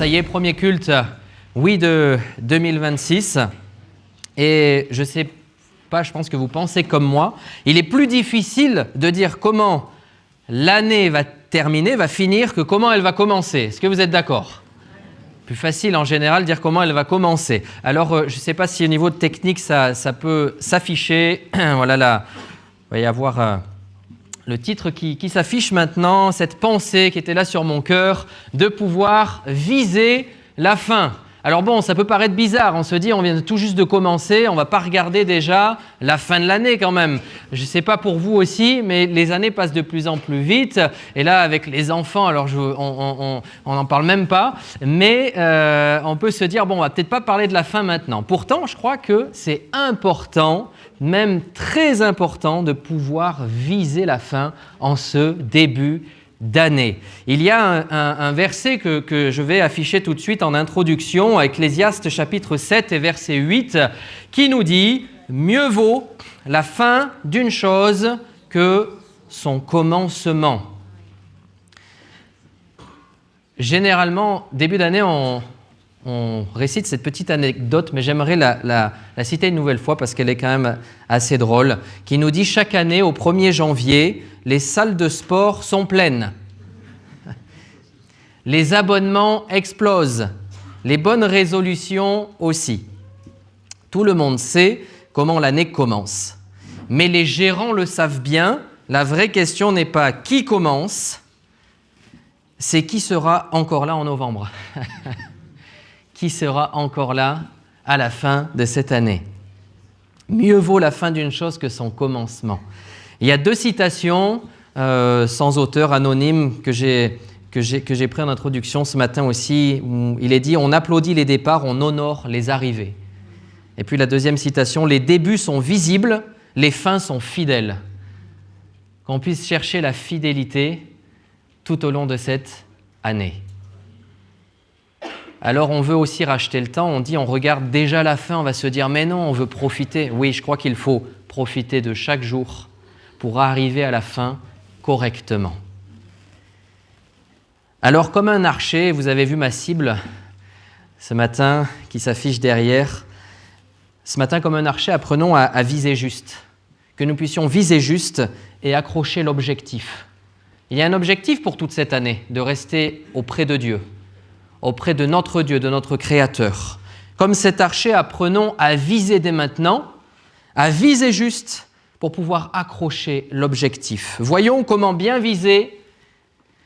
ça y est, premier culte, oui, de 2026. Et je ne sais pas, je pense que vous pensez comme moi, il est plus difficile de dire comment l'année va terminer, va finir, que comment elle va commencer. Est-ce que vous êtes d'accord ? Plus facile en général de dire comment elle va commencer. Alors, je ne sais pas si au niveau de technique, ça peut s'afficher. Voilà, là, il va y avoir le titre qui s'affiche maintenant, cette pensée qui était là sur mon cœur, de pouvoir viser la fin. Alors bon, ça peut paraître bizarre, on se dit on vient tout juste de commencer, on ne va pas regarder déjà la fin de l'année quand même. Je ne sais pas pour vous aussi, mais les années passent de plus en plus vite. Et là, avec les enfants, alors on n'en parle même pas, mais on peut se dire, bon, on ne va peut-être pas parler de la fin maintenant. Pourtant, je crois que c'est important, même très important, de pouvoir viser la fin en ce début d'année. Il y a un verset que je vais afficher tout de suite en introduction, Ecclésiaste chapitre 7 et verset 8, qui nous dit « Mieux vaut la fin d'une chose que son commencement ». Généralement, début d'année, on récite cette petite anecdote, mais j'aimerais la citer une nouvelle fois parce qu'elle est quand même assez drôle, qui nous dit « Chaque année, au 1er janvier, les salles de sport sont pleines. Les abonnements explosent. Les bonnes résolutions aussi. Tout le monde sait comment l'année commence. Mais les gérants le savent bien. La vraie question n'est pas qui commence, c'est qui sera encore là en novembre. Qui sera encore là à la fin de cette année. Mieux vaut la fin d'une chose que son commencement. Il y a deux citations sans auteur anonyme que j'ai pris en introduction ce matin aussi, où il est dit « On applaudit les départs, on honore les arrivées ». Et puis la deuxième citation « Les débuts sont visibles, les fins sont fidèles ». Qu'on puisse chercher la fidélité tout au long de cette année. Alors on veut aussi racheter le temps, on dit on regarde déjà la fin, on va se dire « Mais non, on veut profiter ». Oui, je crois qu'il faut profiter de chaque jour pour arriver à la fin correctement. Alors, comme un archer, vous avez vu ma cible ce matin qui s'affiche derrière. Ce matin, comme un archer, apprenons à viser juste. Que nous puissions viser juste et accrocher l'objectif. Il y a un objectif pour toute cette année, de rester auprès de Dieu, auprès de notre Créateur. Comme cet archer, apprenons à viser dès maintenant, à viser juste, pour pouvoir accrocher l'objectif. Voyons comment bien viser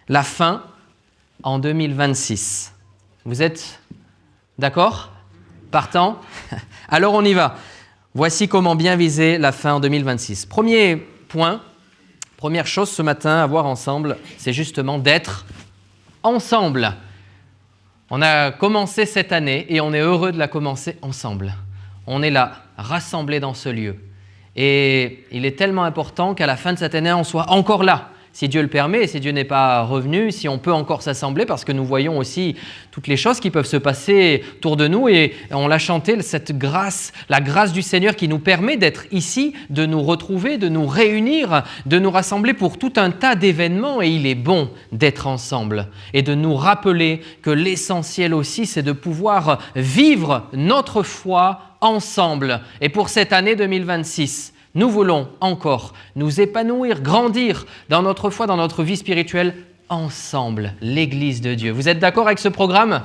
la fin en 2026. Vous êtes d'accord ? Partant ? Alors on y va. Voici comment bien viser la fin en 2026. Premier point, première chose ce matin à voir ensemble, c'est justement d'être ensemble. On a commencé cette année et on est heureux de la commencer ensemble. On est là, rassemblés dans ce lieu. Et il est tellement important qu'à la fin de cette année, on soit encore là, si Dieu le permet, et si Dieu n'est pas revenu, si on peut encore s'assembler, parce que nous voyons aussi toutes les choses qui peuvent se passer autour de nous, et on l'a chanté, cette grâce, la grâce du Seigneur qui nous permet d'être ici, de nous retrouver, de nous réunir, de nous rassembler pour tout un tas d'événements, et il est bon d'être ensemble, et de nous rappeler que l'essentiel aussi, c'est de pouvoir vivre notre foi ensemble. Et pour cette année 2026, nous voulons encore nous épanouir, grandir dans notre foi, dans notre vie spirituelle, ensemble, l'Église de Dieu. Vous êtes d'accord avec ce programme ?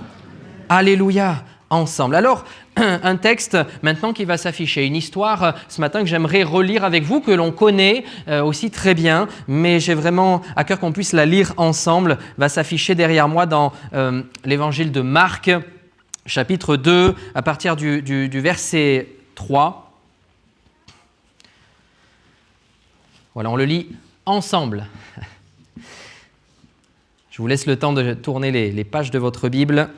Alléluia, ensemble. Alors, un texte maintenant qui va s'afficher, une histoire ce matin que j'aimerais relire avec vous, que l'on connaît aussi très bien, mais j'ai vraiment à cœur qu'on puisse la lire ensemble, va s'afficher derrière moi dans l'évangile de Marc, chapitre 2, à partir du verset 3. Voilà, on le lit ensemble. Je vous laisse le temps de tourner les pages de votre Bible.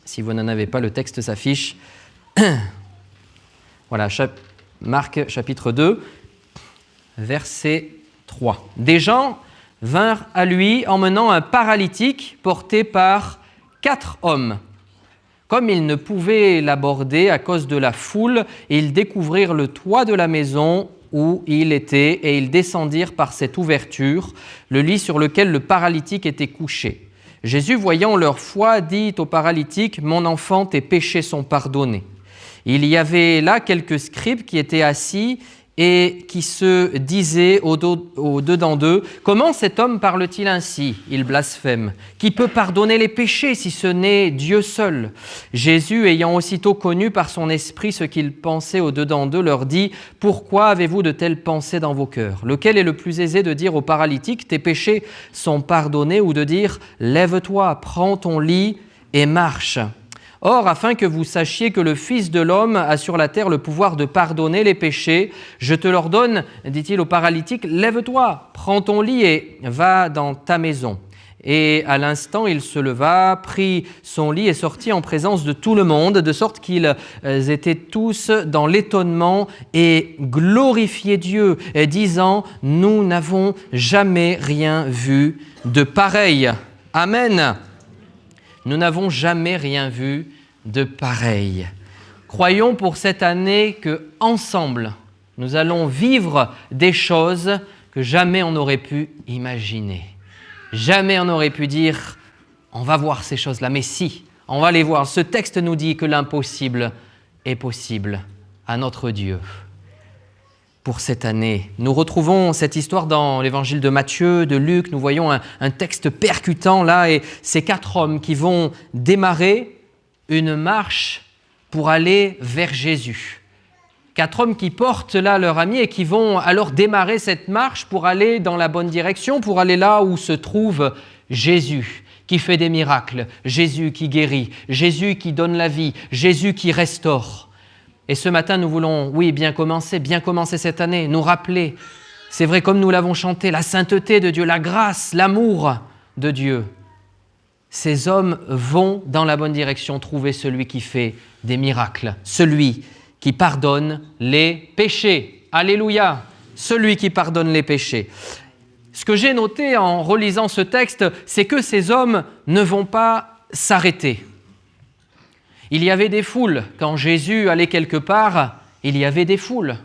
Si vous n'en avez pas, le texte s'affiche. Voilà, Marc chapitre 2, verset 3. Des gens vinrent à lui emmenant un paralytique porté par 4 hommes. Comme ils ne pouvaient l'aborder à cause de la foule, ils découvrirent le toit de la maison où il était, et ils descendirent par cette ouverture, le lit sur lequel le paralytique était couché. Jésus, voyant leur foi, dit au paralytique, « Mon enfant, tes péchés sont pardonnés. » Il y avait là quelques scribes qui étaient assis et qui se disaient au-dedans d'eux, « Comment cet homme parle-t-il ainsi ?» Il blasphème. « Qui peut pardonner les péchés si ce n'est Dieu seul ?» Jésus, ayant aussitôt connu par son esprit ce qu'ils pensaient au-dedans d'eux, leur dit, « Pourquoi avez-vous de telles pensées dans vos cœurs ? Lequel est le plus aisé de dire au paralytique, « Tes péchés sont pardonnés » ou de dire, « Lève-toi, prends ton lit et marche » ? Or, afin que vous sachiez que le Fils de l'homme a sur la terre le pouvoir de pardonner les péchés, je te l'ordonne, dit-il au paralytique, « Lève-toi, prends ton lit et va dans ta maison. » Et à l'instant, il se leva, prit son lit et sortit en présence de tout le monde, de sorte qu'ils étaient tous dans l'étonnement et glorifiaient Dieu, disant, « Nous n'avons jamais rien vu de pareil. » Amen. Nous n'avons jamais rien vu de pareil. Croyons pour cette année que ensemble, nous allons vivre des choses que jamais on n'aurait pu imaginer. Jamais on n'aurait pu dire « on va voir ces choses-là », mais si, on va les voir. Ce texte nous dit que l'impossible est possible à notre Dieu. Pour cette année, nous retrouvons cette histoire dans l'évangile de Matthieu, de Luc. Nous voyons un texte percutant là, et ces 4 hommes qui vont démarrer une marche pour aller vers Jésus. 4 hommes qui portent là leur ami et qui vont alors démarrer cette marche pour aller dans la bonne direction, pour aller là où se trouve Jésus, qui fait des miracles, Jésus qui guérit, Jésus qui donne la vie, Jésus qui restaure. Et ce matin, nous voulons, oui, bien commencer cette année, nous rappeler, c'est vrai comme nous l'avons chanté, la sainteté de Dieu, la grâce, l'amour de Dieu. Ces hommes vont dans la bonne direction trouver celui qui fait des miracles, celui qui pardonne les péchés. Alléluia, celui qui pardonne les péchés. Ce que j'ai noté en relisant ce texte, c'est que ces hommes ne vont pas s'arrêter. Il y avait des foules. Quand Jésus allait quelque part, il y avait des foules.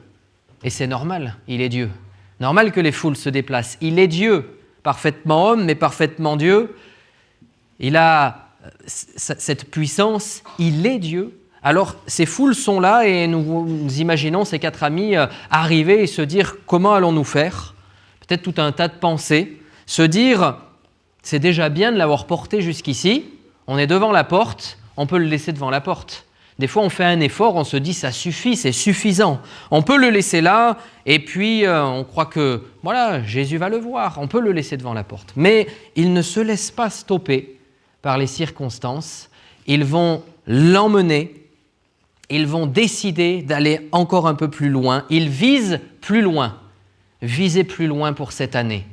Et c'est normal, il est Dieu. Normal que les foules se déplacent. Il est Dieu, parfaitement homme, mais parfaitement Dieu. Il a cette puissance, il est Dieu. Alors, ces foules sont là et nous imaginons ces 4 amis arriver et se dire « comment allons-nous faire ?» Peut-être tout un tas de pensées. Se dire « c'est déjà bien de l'avoir porté jusqu'ici, on est devant la porte, on peut le laisser devant la porte. » Des fois, on fait un effort, on se dit « ça suffit, c'est suffisant. » On peut le laisser là et puis on croit que voilà, Jésus va le voir, on peut le laisser devant la porte. Mais ils ne se laissent pas stopper par les circonstances. Ils vont l'emmener. Ils vont décider d'aller encore un peu plus loin. Ils visent plus loin. Visez plus loin pour cette année.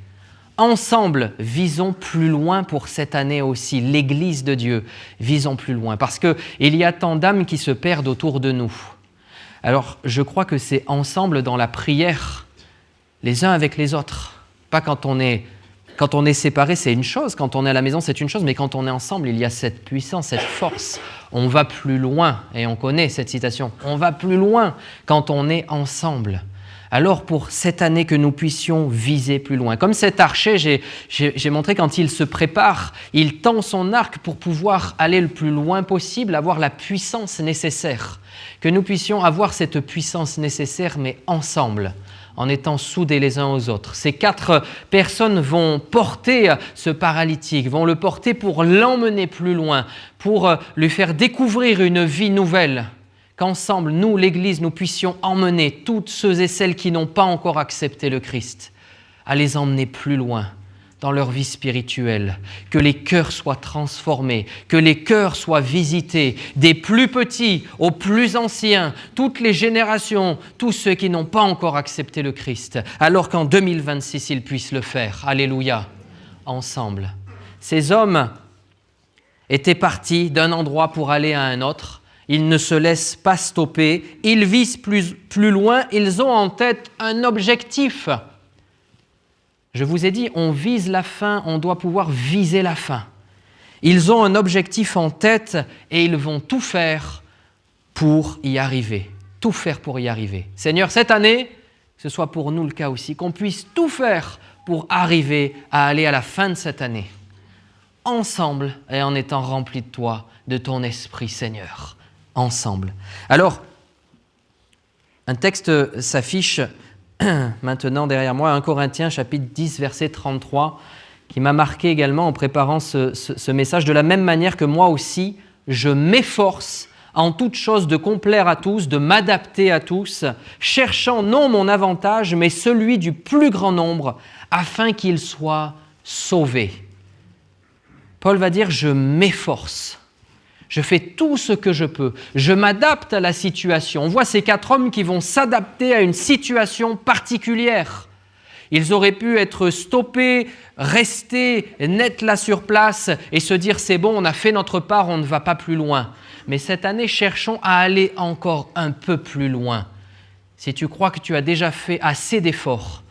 Ensemble, visons plus loin pour cette année aussi. L'Église de Dieu, visons plus loin. Parce qu'il y a tant d'âmes qui se perdent autour de nous. Alors, je crois que c'est ensemble dans la prière, les uns avec les autres. Pas quand on est séparés, c'est une chose. Quand on est à la maison, c'est une chose. Mais quand on est ensemble, il y a cette puissance, cette force. On va plus loin. Et on connaît cette citation. On va plus loin quand on est ensemble. Alors, pour cette année, que nous puissions viser plus loin. Comme cet archer, j'ai montré quand il se prépare, il tend son arc pour pouvoir aller le plus loin possible, avoir la puissance nécessaire. Que nous puissions avoir cette puissance nécessaire, mais ensemble, en étant soudés les uns aux autres. Ces 4 personnes vont porter ce paralytique, vont le porter pour l'emmener plus loin, pour lui faire découvrir une vie nouvelle. Qu'ensemble, nous, l'Église, nous puissions emmener toutes ceux et celles qui n'ont pas encore accepté le Christ, à les emmener plus loin dans leur vie spirituelle, que les cœurs soient transformés, que les cœurs soient visités, des plus petits aux plus anciens, toutes les générations, tous ceux qui n'ont pas encore accepté le Christ, alors qu'en 2026, ils puissent le faire. Alléluia, ensemble. Ces hommes étaient partis d'un endroit pour aller à un autre. Ils ne se laissent pas stopper, ils visent plus loin, ils ont en tête un objectif. Je vous ai dit, on vise la fin, on doit pouvoir viser la fin. Ils ont un objectif en tête et ils vont tout faire pour y arriver. Tout faire pour y arriver. Seigneur, cette année, que ce soit pour nous le cas aussi, qu'on puisse tout faire pour arriver à aller à la fin de cette année ensemble et en étant remplis de toi, de ton Esprit, Seigneur. Ensemble. Alors, un texte s'affiche maintenant derrière moi, 1 Corinthiens chapitre 10, verset 33, qui m'a marqué également en préparant ce message. De la même manière que moi aussi, je m'efforce en toute chose de complaire à tous, de m'adapter à tous, cherchant non mon avantage, mais celui du plus grand nombre, afin qu'ils soient sauvés. Paul va dire, je m'efforce. Je fais tout ce que je peux. Je m'adapte à la situation. On voit ces 4 hommes qui vont s'adapter à une situation particulière. Ils auraient pu être stoppés, rester net là sur place et se dire, c'est bon, on a fait notre part, on ne va pas plus loin. Mais cette année, cherchons à aller encore un peu plus loin. Si tu crois que tu as déjà fait assez d'efforts,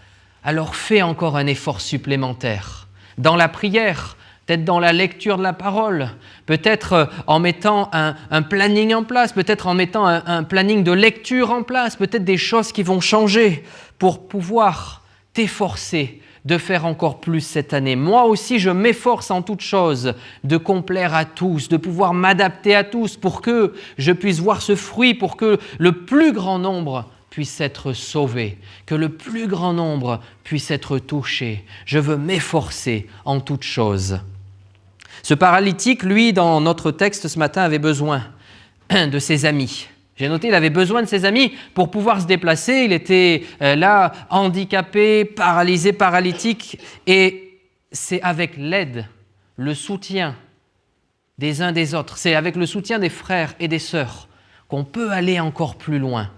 alors fais encore un effort supplémentaire. Dans la prière, peut-être dans la lecture de la parole, peut-être en mettant un planning en place, peut-être en mettant un planning de lecture en place, peut-être des choses qui vont changer pour pouvoir t'efforcer de faire encore plus cette année. Moi aussi, je m'efforce en toute chose de complaire à tous, de pouvoir m'adapter à tous pour que je puisse voir ce fruit, pour que le plus grand nombre puisse être sauvé, que le plus grand nombre puisse être touché. Je veux m'efforcer en toute chose. Ce paralytique, lui, dans notre texte ce matin, avait besoin de ses amis. J'ai noté, il avait besoin de ses amis pour pouvoir se déplacer. Il était là, handicapé, paralysé, paralytique. Et c'est avec l'aide, le soutien des uns des autres, c'est avec le soutien des frères et des sœurs qu'on peut aller encore plus loin.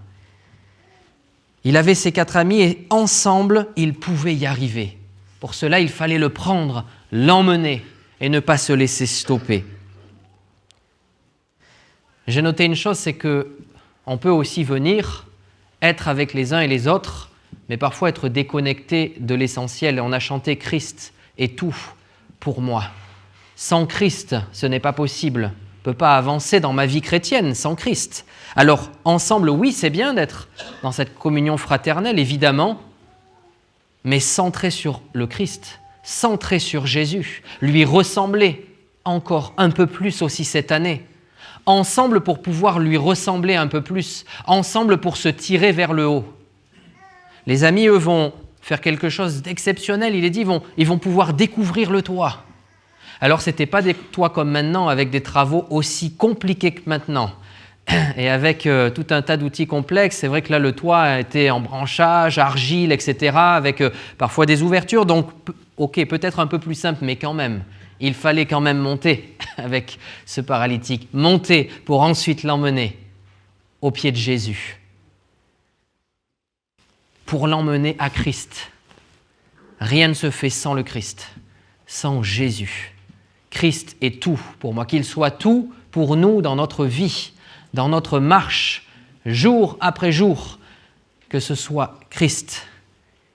Il avait ses 4 amis et ensemble, ils pouvaient y arriver. Pour cela, il fallait le prendre, l'emmener et ne pas se laisser stopper. J'ai noté une chose, c'est qu'on peut aussi venir, être avec les uns et les autres, mais parfois être déconnecté de l'essentiel. On a chanté « Christ est tout pour moi ». Sans Christ, ce n'est pas possible. Je ne peux pas avancer dans ma vie chrétienne sans Christ. Alors, ensemble, oui, c'est bien d'être dans cette communion fraternelle, évidemment, mais centré sur le Christ, centré sur Jésus, lui ressembler encore un peu plus aussi cette année. Ensemble pour pouvoir lui ressembler un peu plus, ensemble pour se tirer vers le haut. Les amis, eux, vont faire quelque chose d'exceptionnel. Il est dit, ils vont pouvoir découvrir le toit. Alors, ce n'était pas des toits comme maintenant, avec des travaux aussi compliqués que maintenant. Et avec tout un tas d'outils complexes, c'est vrai que là, le toit a été en branchage, argile, etc., avec parfois des ouvertures. Donc, ok, peut-être un peu plus simple, mais quand même, il fallait quand même monter avec ce paralytique. Monter pour ensuite l'emmener au pied de Jésus. Pour l'emmener à Christ. Rien ne se fait sans le Christ, sans Jésus. Christ est tout pour moi, qu'il soit tout pour nous dans notre vie, dans notre marche, jour après jour, que ce soit Christ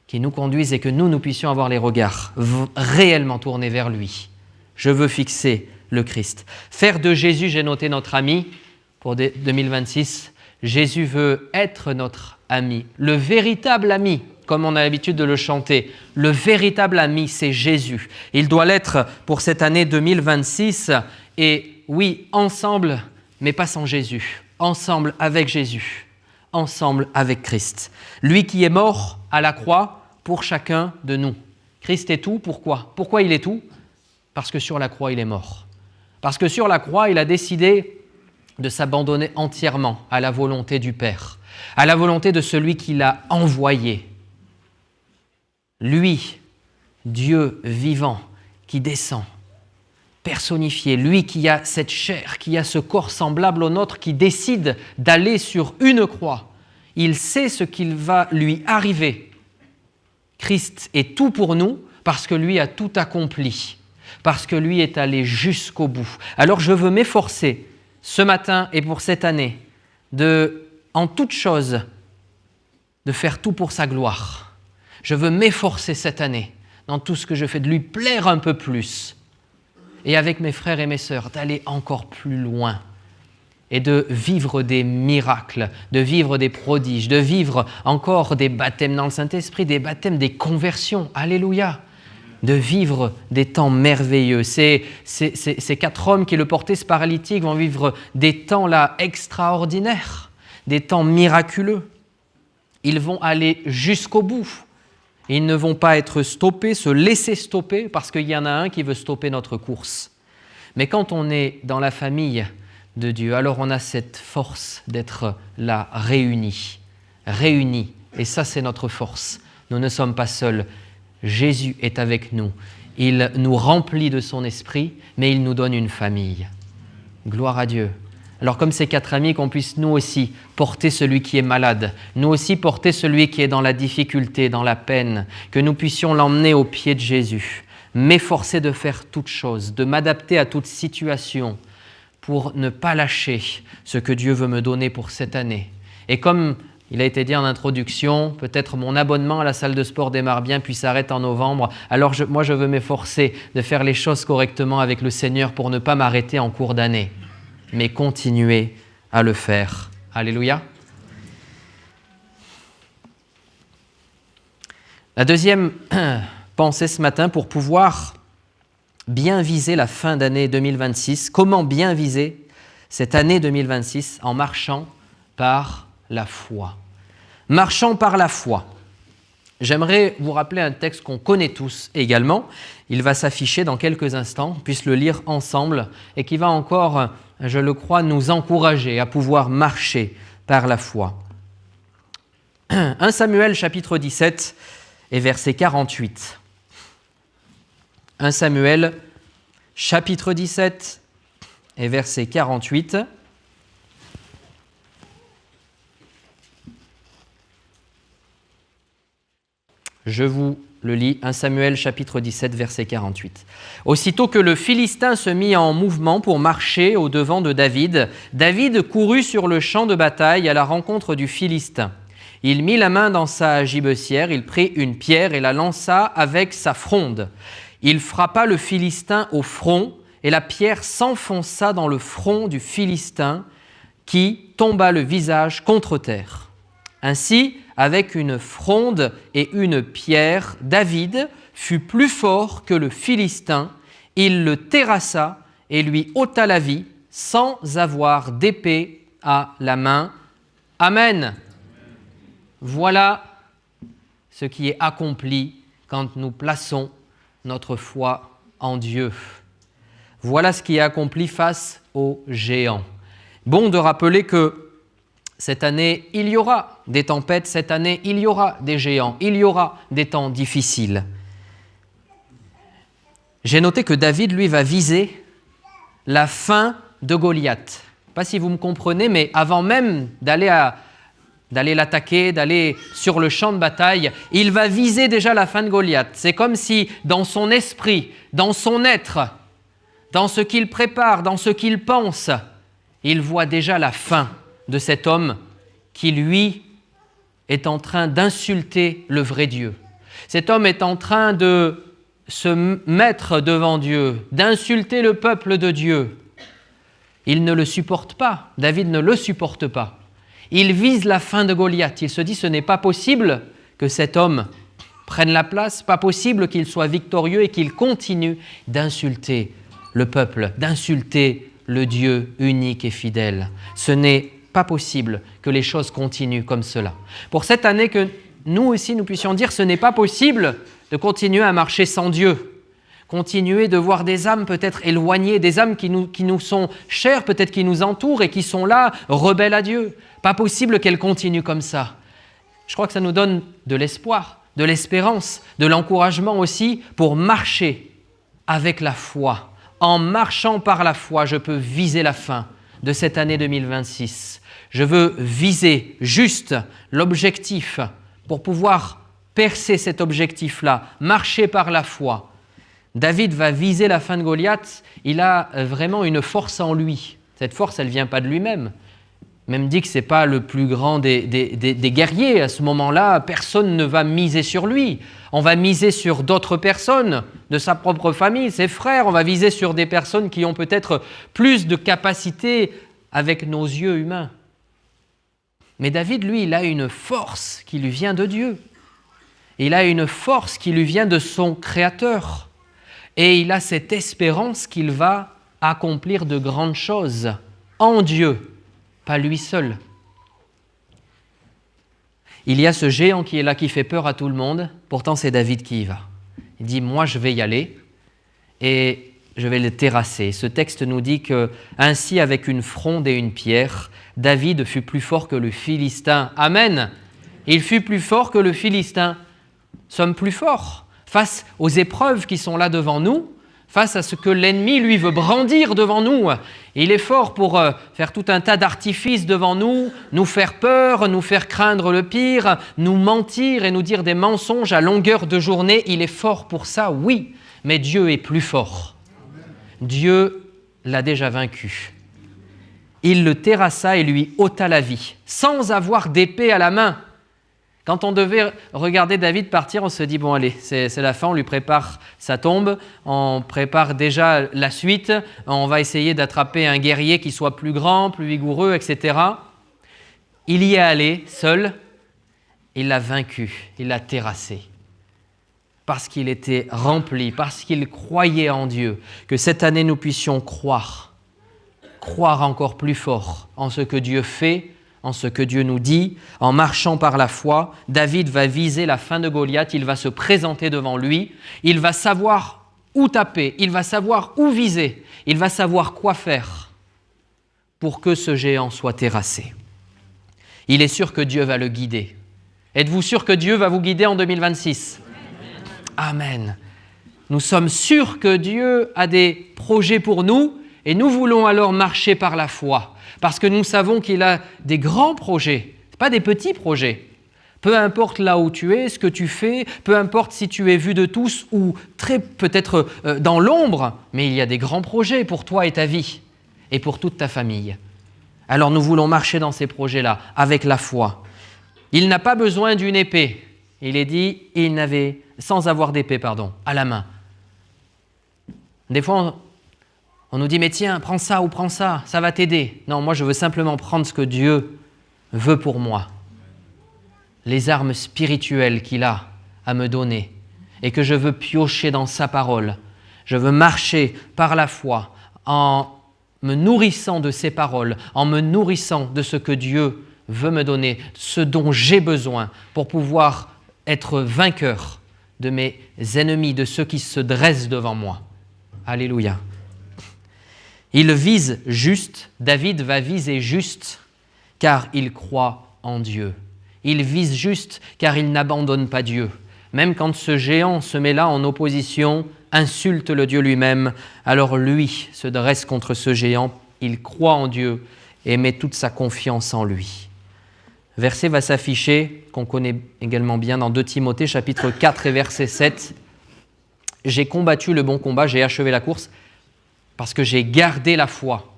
qui nous conduise et que nous puissions avoir les regards réellement tournés vers lui. Je veux fixer le Christ. Faire de Jésus, j'ai noté notre ami pour 2026, Jésus veut être notre ami, le véritable ami, comme on a l'habitude de le chanter. Le véritable ami, c'est Jésus. Il doit l'être pour cette année 2026. Et oui, ensemble, mais pas sans Jésus. Ensemble avec Jésus. Ensemble avec Christ. Lui qui est mort à la croix pour chacun de nous. Christ est tout, pourquoi ? Pourquoi il est tout ? Parce que sur la croix, il est mort. Parce que sur la croix, il a décidé de s'abandonner entièrement à la volonté du Père, à la volonté de celui qui l'a envoyé. Lui, Dieu vivant, qui descend, personnifié, lui qui a cette chair, qui a ce corps semblable au nôtre, qui décide d'aller sur une croix. Il sait ce qu'il va lui arriver. Christ est tout pour nous parce que lui a tout accompli, parce que lui est allé jusqu'au bout. Alors je veux m'efforcer ce matin et pour cette année en toute chose, de faire tout pour sa gloire. Je veux m'efforcer cette année, dans tout ce que je fais, de lui plaire un peu plus. Et avec mes frères et mes sœurs, d'aller encore plus loin. Et de vivre des miracles, de vivre des prodiges, de vivre encore des baptêmes dans le Saint-Esprit, des baptêmes, des conversions. Alléluia. de vivre des temps merveilleux. Ces 4 hommes qui le portaient, ce paralytique, vont vivre des temps là extraordinaires, des temps miraculeux. Ils vont aller jusqu'au bout. Ils ne vont pas être stoppés, se laisser stopper, parce qu'il y en a un qui veut stopper notre course. Mais quand on est dans la famille de Dieu, alors on a cette force d'être là, réunis. Et ça, c'est notre force. Nous ne sommes pas seuls. Jésus est avec nous. Il nous remplit de son esprit, mais il nous donne une famille. Gloire à Dieu. Alors comme ces 4 amis, qu'on puisse nous aussi porter celui qui est malade, nous aussi porter celui qui est dans la difficulté, dans la peine, que nous puissions l'emmener au pied de Jésus, m'efforcer de faire toutes choses, de m'adapter à toute situation pour ne pas lâcher ce que Dieu veut me donner pour cette année. Et comme il a été dit en introduction, peut-être mon abonnement à la salle de sport démarre bien puis s'arrête en novembre, alors moi je veux m'efforcer de faire les choses correctement avec le Seigneur pour ne pas m'arrêter en cours d'année, mais continuer à le faire. Alléluia. La deuxième pensée ce matin, pour pouvoir bien viser la fin d'année 2026, comment bien viser cette année 2026 en marchant par la foi. Marchant par la foi. J'aimerais vous rappeler un texte qu'on connaît tous également. Il va s'afficher dans quelques instants, on puisse le lire ensemble et qui va encore, je le crois, nous encourager à pouvoir marcher par la foi. 1 Samuel chapitre 17 et verset 48. 1 Samuel chapitre 17 et verset 48. Je vous le lis, 1 Samuel chapitre 17, verset 48. « Aussitôt que le Philistin se mit en mouvement pour marcher au-devant de David, David courut sur le champ de bataille à la rencontre du Philistin. Il mit la main dans sa gibecière, il prit une pierre et la lança avec sa fronde. Il frappa le Philistin au front et la pierre s'enfonça dans le front du Philistin qui tomba le visage contre terre. Ainsi, avec une fronde et une pierre, David fut plus fort que le Philistin. Il le terrassa et lui ôta la vie sans avoir d'épée à la main. Amen. Voilà ce qui est accompli quand nous plaçons notre foi en Dieu. Voilà ce qui est accompli face aux géants. Bon de rappeler que cette année, il y aura des tempêtes, cette année, il y aura des géants, il y aura des temps difficiles. J'ai noté que David, lui, va viser la fin de Goliath. Je ne sais pas si vous me comprenez, mais avant même d'aller l'attaquer, d'aller sur le champ de bataille, il va viser déjà la fin de Goliath. C'est comme si dans son esprit, dans son être, dans ce qu'il prépare, dans ce qu'il pense, il voit déjà la fin de cet homme qui, lui, est en train d'insulter le vrai Dieu. Cet homme est en train de se mettre devant Dieu, d'insulter le peuple de Dieu. Il ne le supporte pas. David ne le supporte pas. Il vise la fin de Goliath. Il se dit, ce n'est pas possible que cet homme prenne la place, pas possible qu'il soit victorieux et qu'il continue d'insulter le peuple, d'insulter le Dieu unique et fidèle. Ce n'est pas possible que les choses continuent comme cela. Pour cette année, que nous aussi, nous puissions dire, ce n'est pas possible de continuer à marcher sans Dieu. Continuer de voir des âmes peut-être éloignées, des âmes qui nous sont chères, peut-être qui nous entourent et qui sont là, rebelles à Dieu. Pas possible qu'elles continuent comme ça. Je crois que ça nous donne de l'espoir, de l'espérance, de l'encouragement aussi pour marcher avec la foi. En marchant par la foi, je peux viser la fin de cette année 2026. Je veux viser juste l'objectif pour pouvoir percer cet objectif-là, marcher par la foi. David va viser la fin de Goliath, il a vraiment une force en lui. Cette force, elle ne vient pas de lui-même. Même dit que ce n'est pas le plus grand des guerriers. À ce moment-là, personne ne va miser sur lui. On va miser sur d'autres personnes de sa propre famille, ses frères. On va viser sur des personnes qui ont peut-être plus de capacité avec nos yeux humains. Mais David, lui, il a une force qui lui vient de Dieu. Il a une force qui lui vient de son Créateur. Et il a cette espérance qu'il va accomplir de grandes choses en Dieu, pas lui seul. Il y a ce géant qui est là, qui fait peur à tout le monde. Pourtant, c'est David qui y va. Il dit, moi, je vais y aller et je vais le terrasser. Ce texte nous dit que, ainsi, avec une fronde et une pierre, David fut plus fort que le Philistin. Amen. Il fut plus fort que le Philistin. Sommes plus forts face aux épreuves qui sont là devant nous, face à ce que l'ennemi, lui, veut brandir devant nous. Il est fort pour faire tout un tas d'artifices devant nous faire peur, nous faire craindre le pire, nous mentir et nous dire des mensonges à longueur de journée. Il est fort pour ça, oui, mais Dieu est plus fort. Dieu l'a déjà vaincu. Il le terrassa et lui ôta la vie, sans avoir d'épée à la main. Quand on devait regarder David partir, on se dit, bon allez, c'est la fin, on lui prépare sa tombe, on prépare déjà la suite, on va essayer d'attraper un guerrier qui soit plus grand, plus vigoureux, etc. Il y est allé seul, il l'a vaincu, il l'a terrassé. Parce qu'il était rempli, parce qu'il croyait en Dieu, que cette année nous puissions croire encore plus fort en ce que Dieu fait, en ce que Dieu nous dit, en marchant par la foi. David va viser la fin de Goliath, il va se présenter devant lui, il va savoir où taper, il va savoir où viser, il va savoir quoi faire pour que ce géant soit terrassé. Il est sûr que Dieu va le guider. Êtes-vous sûr que Dieu va vous guider en 2026 ? Amen. Nous sommes sûrs que Dieu a des projets pour nous et nous voulons alors marcher par la foi. Parce que nous savons qu'il a des grands projets, pas des petits projets. Peu importe là où tu es, ce que tu fais, peu importe si tu es vu de tous ou très peut-être dans l'ombre, mais il y a des grands projets pour toi et ta vie et pour toute ta famille. Alors nous voulons marcher dans ces projets-là avec la foi. Il n'a pas besoin d'une épée. Il est dit, il n'avait, sans avoir d'épée, à la main. Des fois, on nous dit, mais tiens, prends ça ou prends ça, ça va t'aider. Non, moi je veux simplement prendre ce que Dieu veut pour moi. Les armes spirituelles qu'il a à me donner et que je veux piocher dans sa parole. Je veux marcher par la foi en me nourrissant de ses paroles, en me nourrissant de ce que Dieu veut me donner, ce dont j'ai besoin pour pouvoir être vainqueur de mes ennemis, de ceux qui se dressent devant moi. Alléluia. Il vise juste, David va viser juste, car il croit en Dieu. Il vise juste, car il n'abandonne pas Dieu. Même quand ce géant se met là en opposition, insulte le Dieu lui-même, alors lui se dresse contre ce géant, il croit en Dieu et met toute sa confiance en lui. Verset va s'afficher, qu'on connaît également bien dans 2 Timothée, chapitre 4 et verset 7. « J'ai combattu le bon combat, j'ai achevé la course, parce que j'ai gardé la foi.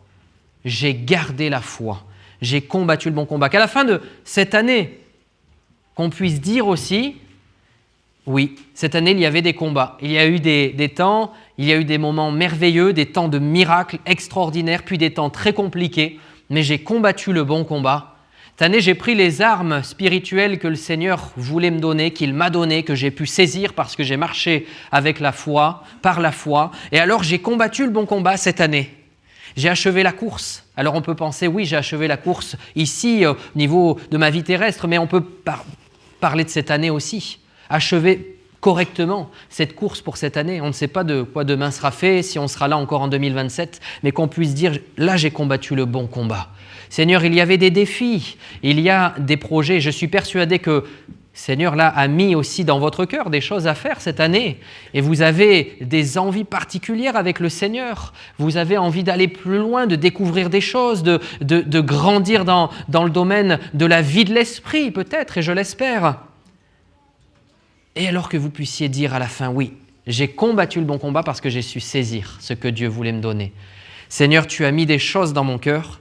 J'ai gardé la foi. J'ai combattu le bon combat. » Qu'à la fin de cette année, qu'on puisse dire aussi, oui, cette année, il y avait des combats. Il y a eu des temps, il y a eu des moments merveilleux, des temps de miracles extraordinaires, puis des temps très compliqués. Mais j'ai combattu le bon combat. Cette année, j'ai pris les armes spirituelles que le Seigneur voulait me donner, qu'il m'a données, que j'ai pu saisir parce que j'ai marché avec la foi, par la foi. Et alors, j'ai combattu le bon combat cette année. J'ai achevé la course. Alors, on peut penser, oui, j'ai achevé la course ici, au niveau de ma vie terrestre, mais on peut parler de cette année aussi. Achever correctement cette course pour cette année. On ne sait pas de quoi demain sera fait, si on sera là encore en 2027, mais qu'on puisse dire, là, j'ai combattu le bon combat. Seigneur, il y avait des défis, il y a des projets. Je suis persuadé que Seigneur là a mis aussi dans votre cœur des choses à faire cette année. Et vous avez des envies particulières avec le Seigneur. Vous avez envie d'aller plus loin, de découvrir des choses, de grandir dans le domaine de la vie de l'esprit peut-être, et je l'espère. Et alors que vous puissiez dire à la fin, oui, j'ai combattu le bon combat parce que j'ai su saisir ce que Dieu voulait me donner. Seigneur, tu as mis des choses dans mon cœur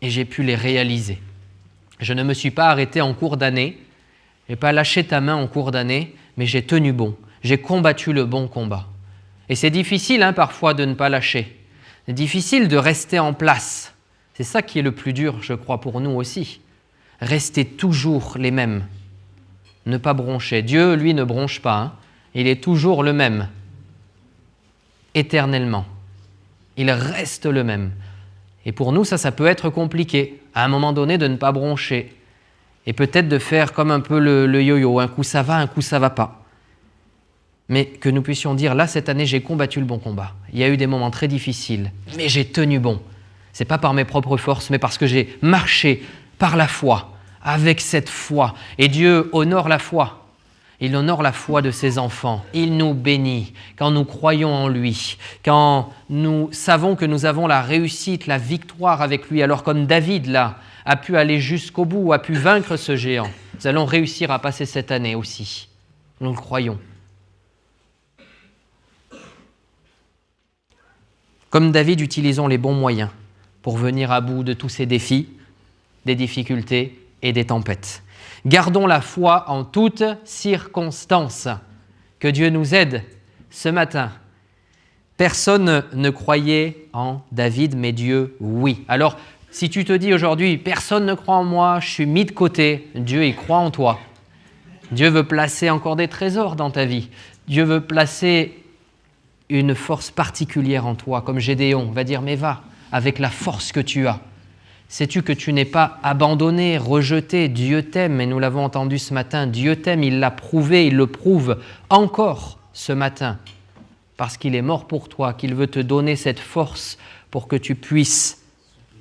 et j'ai pu les réaliser. Je ne me suis pas arrêté en cours d'année, je n'ai pas lâché ta main en cours d'année, mais j'ai tenu bon, j'ai combattu le bon combat. Et c'est difficile parfois de ne pas lâcher, c'est difficile de rester en place. C'est ça qui est le plus dur, je crois, pour nous aussi. Rester toujours les mêmes. ne pas broncher. Dieu, lui, ne bronche pas, hein. Il est toujours le même, éternellement. Il reste le même. Et pour nous, ça peut être compliqué, à un moment donné, de ne pas broncher. Et peut-être de faire comme un peu le yo-yo, un coup ça va pas. Mais que nous puissions dire, là, cette année, j'ai combattu le bon combat. Il y a eu des moments très difficiles, mais j'ai tenu bon. Ce n'est pas par mes propres forces, mais parce que j'ai marché par la foi, avec cette foi. Et Dieu honore la foi. Il honore la foi de ses enfants. Il nous bénit quand nous croyons en lui, quand nous savons que nous avons la réussite, la victoire avec lui. Alors comme David, là, a pu aller jusqu'au bout, a pu vaincre ce géant, nous allons réussir à passer cette année aussi. Nous le croyons. Comme David, utilisons les bons moyens pour venir à bout de tous ces défis, des difficultés et des tempêtes. Gardons la foi en toutes circonstances. Que Dieu nous aide ce matin. Personne ne croyait en David, mais Dieu, oui. Alors, si tu te dis aujourd'hui, personne ne croit en moi, je suis mis de côté, Dieu, il croit en toi. Dieu veut placer encore des trésors dans ta vie. Dieu veut placer une force particulière en toi, comme Gédéon va dire, mais va, avec la force que tu as. Sais-tu que tu n'es pas abandonné, rejeté, Dieu t'aime, et nous l'avons entendu ce matin, Dieu t'aime, il l'a prouvé, il le prouve encore ce matin, parce qu'il est mort pour toi, qu'il veut te donner cette force pour que tu puisses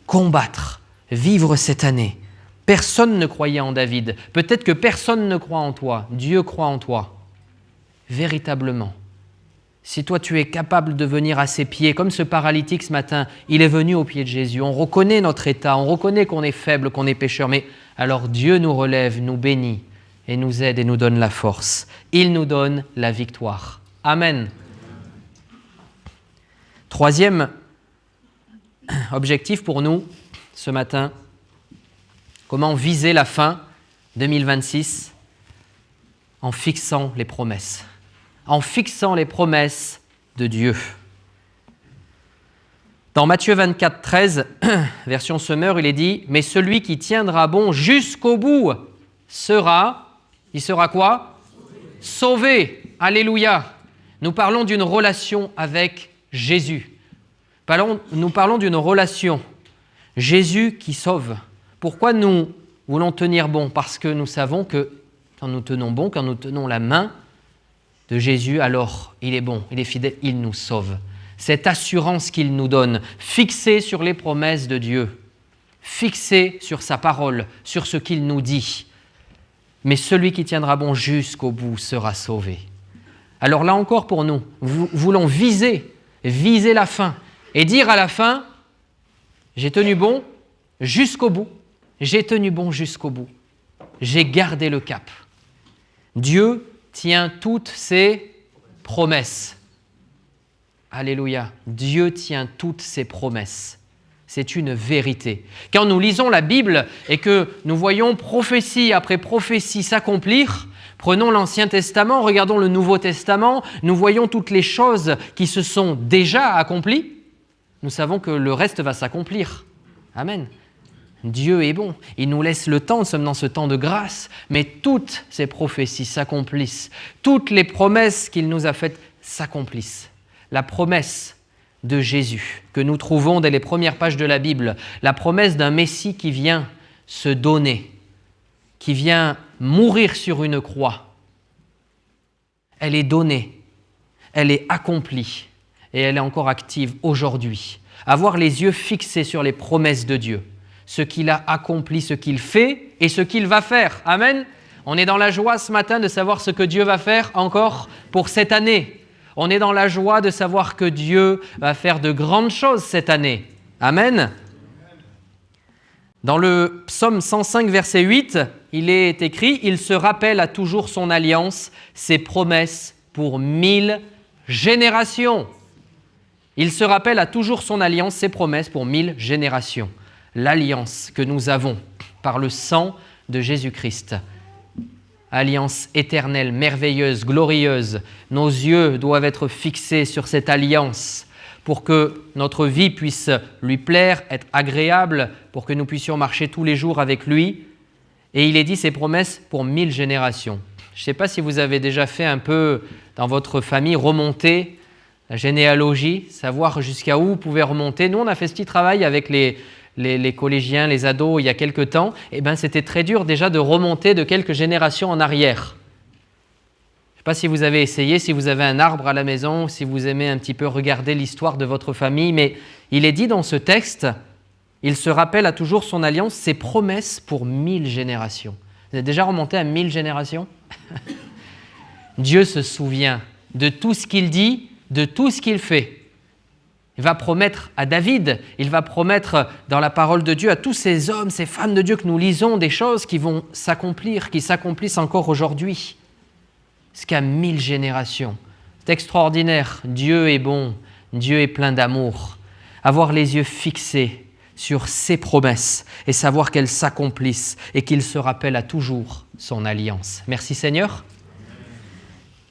combattre, vivre cette année. Personne ne croyait en David, peut-être que personne ne croit en toi, Dieu croit en toi, véritablement. Si toi, tu es capable de venir à ses pieds, comme ce paralytique ce matin, il est venu aux pieds de Jésus. On reconnaît notre état, on reconnaît qu'on est faible, qu'on est pécheur, mais alors Dieu nous relève, nous bénit et nous aide et nous donne la force. Il nous donne la victoire. Amen. Troisième objectif pour nous ce matin, comment viser la fin 2026 en fixant les promesses. En fixant les promesses de Dieu. Dans Matthieu 24, 13, version Semeur, il est dit « Mais celui qui tiendra bon jusqu'au bout il sera quoi ? Sauvé. Alléluia. Nous parlons d'une relation avec Jésus. Nous parlons d'une relation. Jésus qui sauve. Pourquoi nous voulons tenir bon ? Parce que nous savons que quand nous tenons bon, quand nous tenons la main de Jésus, alors il est bon, il est fidèle, il nous sauve. Cette assurance qu'il nous donne, fixée sur les promesses de Dieu, fixée sur sa parole, sur ce qu'il nous dit. Mais celui qui tiendra bon jusqu'au bout sera sauvé. Alors là encore pour nous, nous voulons viser la fin et dire à la fin, j'ai tenu bon jusqu'au bout, j'ai tenu bon jusqu'au bout, j'ai gardé le cap. Dieu tient toutes ses promesses. Alléluia. Dieu tient toutes ses promesses. C'est une vérité. Quand nous lisons la Bible et que nous voyons prophétie après prophétie s'accomplir, prenons l'Ancien Testament, regardons le Nouveau Testament, nous voyons toutes les choses qui se sont déjà accomplies. Nous savons que le reste va s'accomplir. Amen. Dieu est bon, il nous laisse le temps, nous sommes dans ce temps de grâce, mais toutes ces prophéties s'accomplissent, toutes les promesses qu'il nous a faites s'accomplissent. La promesse de Jésus que nous trouvons dès les premières pages de la Bible, la promesse d'un Messie qui vient se donner, qui vient mourir sur une croix, elle est donnée, elle est accomplie et elle est encore active aujourd'hui. Avoir les yeux fixés sur les promesses de Dieu, ce qu'il a accompli, ce qu'il fait et ce qu'il va faire. Amen. On est dans la joie ce matin de savoir ce que Dieu va faire encore pour cette année. On est dans la joie de savoir que Dieu va faire de grandes choses cette année. Amen. Dans le psaume 105, verset 8, il est écrit « Il se rappelle à toujours son alliance, ses promesses pour 1000 générations. » Il se rappelle à toujours son alliance, ses promesses pour 1000 générations. L'alliance que nous avons par le sang de Jésus-Christ. Alliance éternelle, merveilleuse, glorieuse. Nos yeux doivent être fixés sur cette alliance pour que notre vie puisse lui plaire, être agréable, pour que nous puissions marcher tous les jours avec lui. Et il est dit ses promesses pour 1000 générations. Je ne sais pas si vous avez déjà fait un peu dans votre famille remonter la généalogie, savoir jusqu'à où vous pouvez remonter. Nous, on a fait ce petit travail avec les collégiens, les ados, il y a quelques temps. Et bien, c'était très dur déjà de remonter de quelques générations en arrière. Je ne sais pas si vous avez essayé, si vous avez un arbre à la maison, si vous aimez un petit peu regarder l'histoire de votre famille, mais il est dit dans ce texte, il se rappelle à toujours son alliance, ses promesses pour 1000 générations. Vous êtes déjà remonté à 1000 générations? Dieu se souvient de tout ce qu'il dit, de tout ce qu'il fait. Il va promettre à David, il va promettre dans la parole de Dieu à tous ces hommes, ces femmes de Dieu que nous lisons, des choses qui vont s'accomplir, qui s'accomplissent encore aujourd'hui. Jusqu'à 1000 générations. C'est extraordinaire. Dieu est bon, Dieu est plein d'amour. Avoir les yeux fixés sur ses promesses et savoir qu'elles s'accomplissent et qu'il se rappelle à toujours son alliance. Merci Seigneur.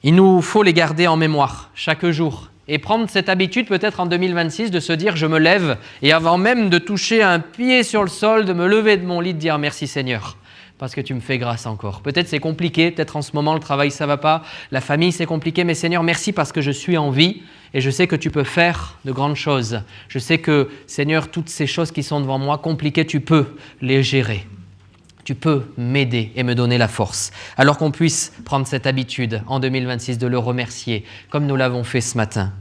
Il nous faut les garder en mémoire chaque jour et prendre cette habitude peut-être en 2026 de se dire je me lève et avant même de toucher un pied sur le sol, de me lever de mon lit, de dire merci Seigneur parce que tu me fais grâce encore. Peut-être c'est compliqué, peut-être en ce moment le travail ça va pas, la famille c'est compliqué, mais Seigneur merci parce que je suis en vie et je sais que tu peux faire de grandes choses. Je sais que Seigneur toutes ces choses qui sont devant moi compliquées, tu peux les gérer. Tu peux m'aider et me donner la force. Alors qu'on puisse prendre cette habitude en 2026 de le remercier, comme nous l'avons fait ce matin.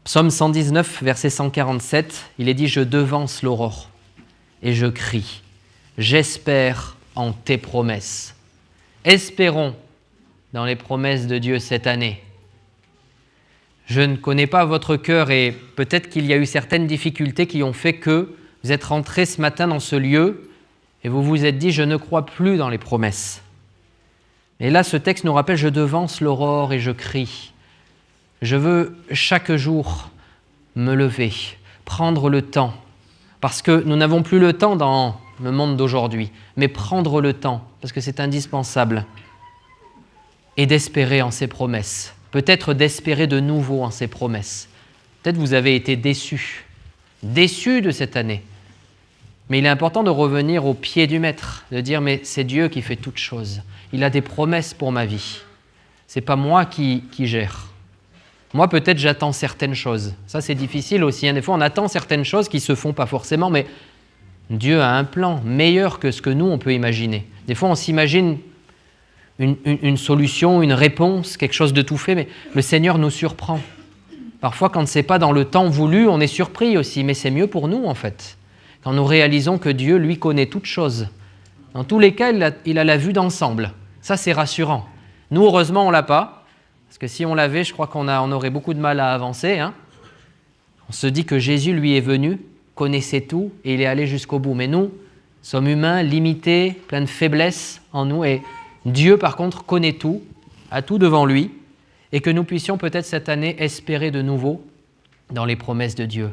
Psaume 119, verset 147, il est dit « Je devance l'aurore et je crie, j'espère en tes promesses. » Espérons dans les promesses de Dieu cette année. Je ne connais pas votre cœur et peut-être qu'il y a eu certaines difficultés qui ont fait que vous êtes rentrés ce matin dans ce lieu et vous vous êtes dit, je ne crois plus dans les promesses. Et là, ce texte nous rappelle, je devance l'aurore et je crie. Je veux chaque jour me lever, prendre le temps, parce que nous n'avons plus le temps dans le monde d'aujourd'hui, mais prendre le temps, parce que c'est indispensable, et d'espérer en ses promesses, peut-être d'espérer de nouveau en ses promesses. Peut-être vous avez été déçus de cette année. Mais il est important de revenir au pied du maître, de dire mais c'est Dieu qui fait toutes choses. Il a des promesses pour ma vie. Ce n'est pas moi qui gère. Moi peut-être j'attends certaines choses. Ça c'est difficile aussi. Des fois on attend certaines choses qui ne se font pas forcément, mais Dieu a un plan meilleur que ce que nous on peut imaginer. Des fois on s'imagine une solution, une réponse, quelque chose de tout fait, mais le Seigneur nous surprend. Parfois quand ce n'est pas dans le temps voulu, on est surpris aussi, mais c'est mieux pour nous en fait. Quand nous réalisons que Dieu, lui, connaît toutes choses. Dans tous les cas, il a la vue d'ensemble. Ça, c'est rassurant. Nous, heureusement, on ne l'a pas. Parce que si on l'avait, je crois qu'on aurait beaucoup de mal à avancer. On se dit que Jésus, lui, est venu, connaissait tout et il est allé jusqu'au bout. Mais nous, sommes humains, limités, plein de faiblesses en nous. Et Dieu, par contre, connaît tout, a tout devant lui. Et que nous puissions peut-être cette année espérer de nouveau dans les promesses de Dieu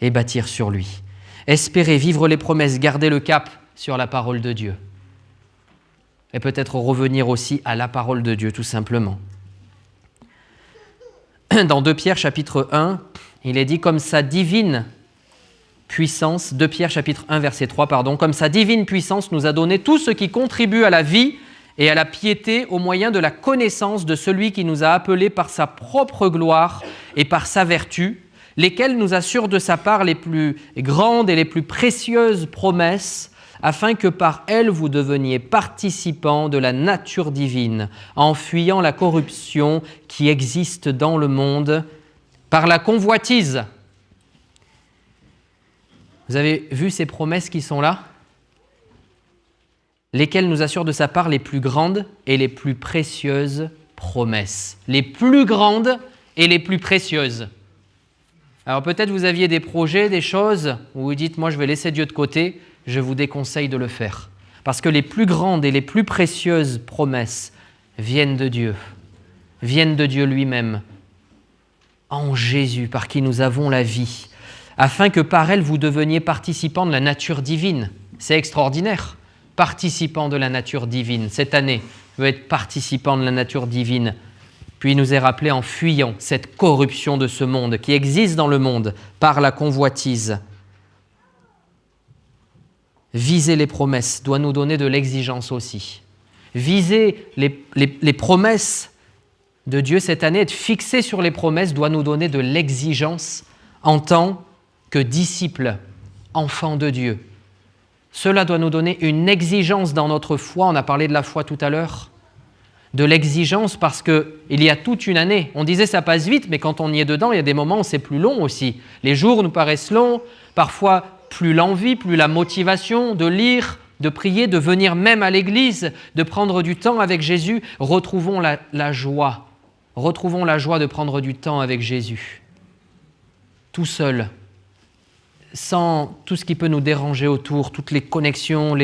et bâtir sur lui. Espérer, vivre les promesses, garder le cap sur la parole de Dieu. Et peut-être revenir aussi à la parole de Dieu, tout simplement. Dans 2 Pierre chapitre 1, il est dit comme sa divine puissance, 2 Pierre chapitre 1 verset 3, comme sa divine puissance nous a donné tout ce qui contribue à la vie et à la piété au moyen de la connaissance de celui qui nous a appelés par sa propre gloire et par sa vertu, lesquels nous assurent de sa part les plus grandes et les plus précieuses promesses, afin que par elles vous deveniez participants de la nature divine, en fuyant la corruption qui existe dans le monde par la convoitise. Vous avez vu ces promesses qui sont là ? Lesquelles nous assurent de sa part les plus grandes et les plus précieuses promesses. Les plus grandes et les plus précieuses. Alors peut-être vous aviez des projets, des choses où vous dites « moi je vais laisser Dieu de côté », je vous déconseille de le faire. Parce que les plus grandes et les plus précieuses promesses viennent de Dieu lui-même, en Jésus, par qui nous avons la vie, afin que par elle vous deveniez participants de la nature divine. C'est extraordinaire, participants de la nature divine. Cette année, je veux être participant de la nature divine. Puis il nous est rappelé en fuyant cette corruption de ce monde qui existe dans le monde par la convoitise. Viser les promesses doit nous donner de l'exigence aussi. Viser les promesses de Dieu cette année, être fixé sur les promesses, doit nous donner de l'exigence en tant que disciples, enfants de Dieu. Cela doit nous donner une exigence dans notre foi. On a parlé de la foi tout à l'heure. De l'exigence parce qu'il y a toute une année. On disait ça passe vite, mais quand on y est dedans, il y a des moments où c'est plus long aussi. Les jours nous paraissent longs, parfois plus l'envie, plus la motivation de lire, de prier, de venir même à l'église, de prendre du temps avec Jésus. Retrouvons la joie. Retrouvons la joie de prendre du temps avec Jésus. Tout seul, sans tout ce qui peut nous déranger autour, toutes les connexions,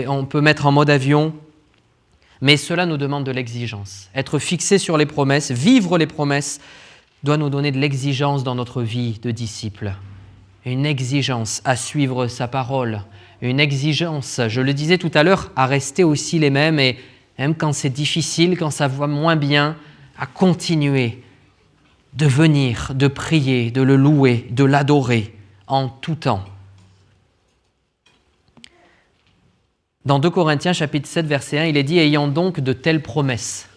on peut mettre en mode avion. Mais cela nous demande de l'exigence. Être fixé sur les promesses, vivre les promesses, doit nous donner de l'exigence dans notre vie de disciples. Une exigence à suivre sa parole. Une exigence, je le disais tout à l'heure, à rester aussi les mêmes et même quand c'est difficile, quand ça va moins bien, à continuer de venir, de prier, de le louer, de l'adorer en tout temps. Dans 2 Corinthiens chapitre 7 verset 1, il est dit « Ayant donc de telles promesses,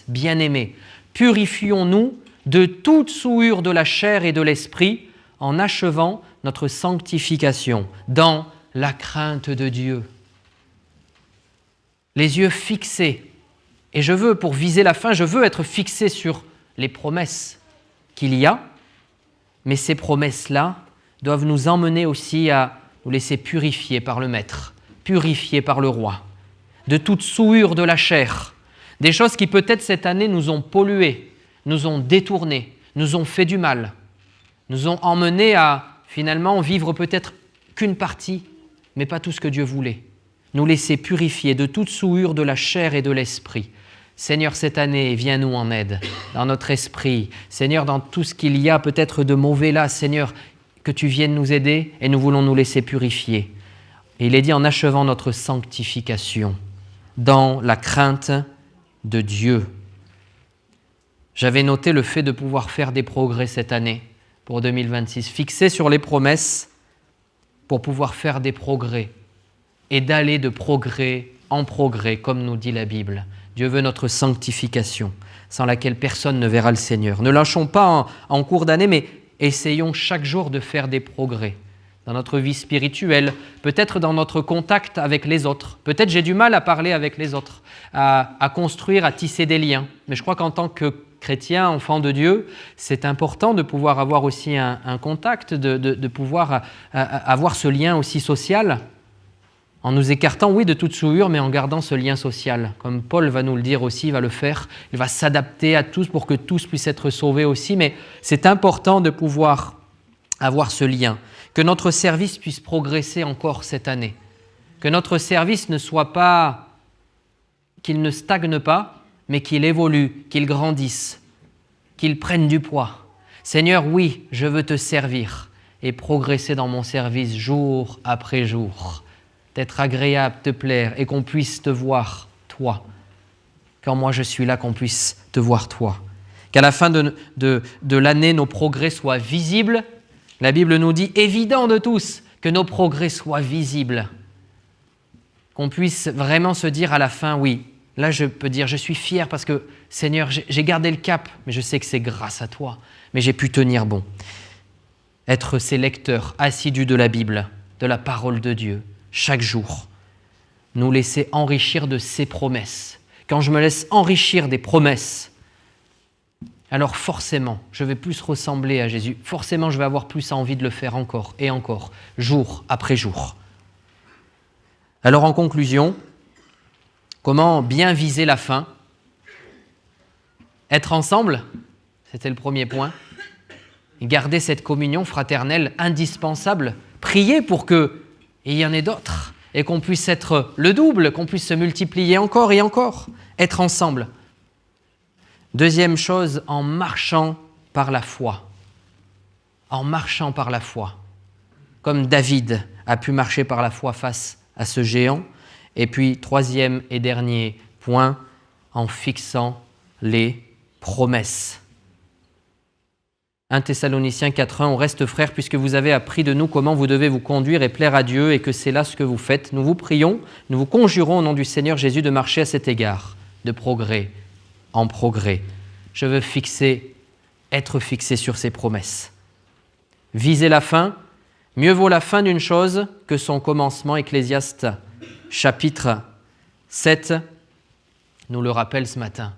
bien-aimés, purifions-nous de toute souillure de la chair et de l'esprit, en achevant notre sanctification dans la crainte de Dieu. » Les yeux fixés. Et je veux, pour viser la fin, je veux être fixé sur les promesses qu'il y a, mais ces promesses-là doivent nous emmener aussi à nous laisser purifier par le Maître, purifier par le Roi, de toute souillure de la chair, des choses qui peut-être cette année nous ont pollués, nous ont détournés, nous ont fait du mal, nous ont emmenés à finalement vivre peut-être qu'une partie, mais pas tout ce que Dieu voulait. Nous laisser purifier de toute souillure de la chair et de l'esprit. Seigneur, cette année, viens-nous en aide dans notre esprit. Seigneur, dans tout ce qu'il y a peut-être de mauvais là, Seigneur, que tu viennes nous aider et nous voulons nous laisser purifier. Et il est dit en achevant notre sanctification dans la crainte de Dieu. J'avais noté le fait de pouvoir faire des progrès cette année pour 2026, fixer sur les promesses pour pouvoir faire des progrès et d'aller de progrès en progrès, comme nous dit la Bible. Dieu veut notre sanctification, sans laquelle personne ne verra le Seigneur. Ne lâchons pas en cours d'année, mais essayons chaque jour de faire des progrès dans notre vie spirituelle, peut-être dans notre contact avec les autres. Peut-être j'ai du mal à parler avec les autres, à construire, à tisser des liens. Mais je crois qu'en tant que chrétien, enfant de Dieu, c'est important de pouvoir avoir aussi un contact, de pouvoir avoir ce lien aussi social, en nous écartant, oui, de toute souillure, mais en gardant ce lien social. Comme Paul va nous le dire aussi, il va le faire, il va s'adapter à tous pour que tous puissent être sauvés aussi, mais c'est important de pouvoir avoir ce lien, que notre service puisse progresser encore cette année, que notre service ne soit pas, qu'il ne stagne pas, mais qu'il évolue, qu'il grandisse, qu'il prenne du poids. Seigneur, oui, je veux te servir et progresser dans mon service jour après jour. D'être agréable, te plaire et qu'on puisse te voir, toi. Quand moi je suis là, qu'on puisse te voir, toi. Qu'à la fin de l'année, nos progrès soient visibles. La Bible nous dit, évident de tous, que nos progrès soient visibles. Qu'on puisse vraiment se dire à la fin, oui, là je peux dire, je suis fier parce que Seigneur, j'ai gardé le cap, mais je sais que c'est grâce à toi, mais j'ai pu tenir bon. Être ces lecteurs assidus de la Bible, de la parole de Dieu, chaque jour, nous laisser enrichir de ses promesses. Quand je me laisse enrichir des promesses, alors forcément, je vais plus ressembler à Jésus. Forcément, je vais avoir plus envie de le faire encore et encore, jour après jour. Alors en conclusion, comment bien viser la fin? Être ensemble, c'était le premier point. Garder cette communion fraternelle indispensable. Prier pour que il y en ait d'autres, et qu'on puisse être le double, qu'on puisse se multiplier encore et encore, être ensemble. Deuxième chose, en marchant par la foi. En marchant par la foi. Comme David a pu marcher par la foi face à ce géant. Et puis, troisième et dernier point, en fixant les promesses. 1 Thessaloniciens 4.1, on reste frères puisque vous avez appris de nous comment vous devez vous conduire et plaire à Dieu et que c'est là ce que vous faites. Nous vous prions, nous vous conjurons au nom du Seigneur Jésus de marcher à cet égard, de progrès en progrès. Je veux être fixé sur ces promesses. Viser la fin, mieux vaut la fin d'une chose que son commencement. Ecclésiaste chapitre 7 nous le rappelle ce matin.